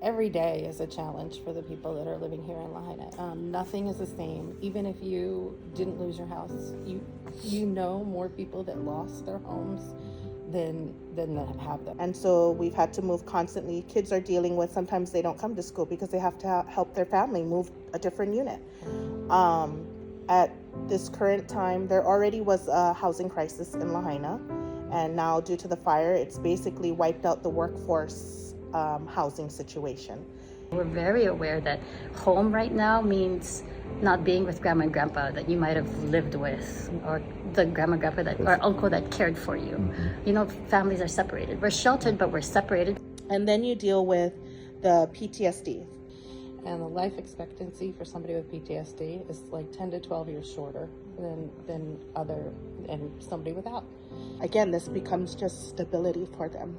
every day is a challenge for the people that are living here in Lahaina. Nothing is the same. Even if you didn't lose your house, you know more people that lost their homes than that have them. And so we've had to move constantly. Kids are dealing with, sometimes they don't come to school because they have to help their family move a different unit. At this current time, there already was a housing crisis in Lahaina, and now due to the fire, it's basically wiped out the workforce housing situation. We're very aware that home right now means not being with grandma and grandpa that you might have lived with, or the grandma and grandpa or uncle that cared for you. You know, families are separated. We're sheltered, but we're separated. And then you deal with the PTSD. And the life expectancy for somebody with PTSD is like 10 to 12 years shorter than somebody without. Again, this becomes just stability for them.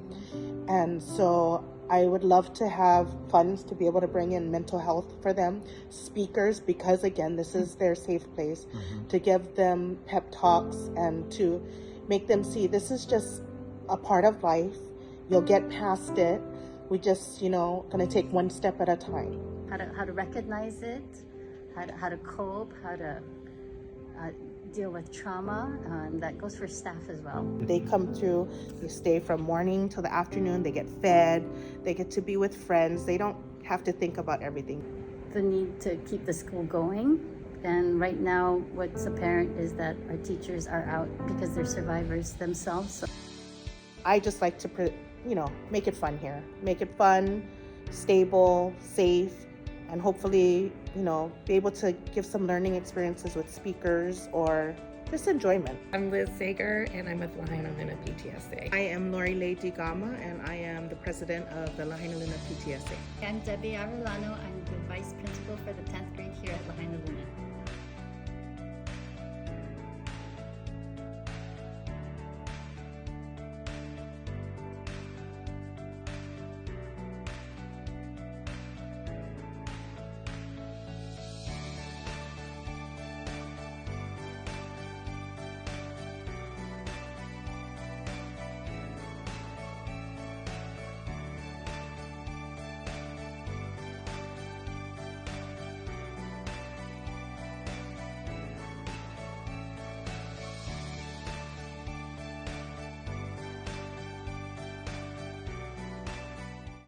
And so I would love to have funds to be able to bring in mental health for them, speakers, because again, this is their safe place, to give them pep talks and to make them see this is just a part of life. You'll get past it. We just, gonna take one step at a time. How to recognize it, how to cope, how to deal with trauma. That goes for staff as well. They come through, they stay from morning till the afternoon, they get fed, they get to be with friends, they don't have to think about everything. The need to keep the school going, and right now what's apparent is that our teachers are out because they're survivors themselves. So I just like to, make it fun here. Make it fun, stable, safe, and hopefully, be able to give some learning experiences with speakers or just enjoyment. I'm Liz Sager, and I'm with Lahainaluna PTSA. I am Lori Leigh Digama, and I am the president of the Lahainaluna PTSA. I'm Debbie Arulano. I'm the vice principal for the 10th grade here at Lahainaluna.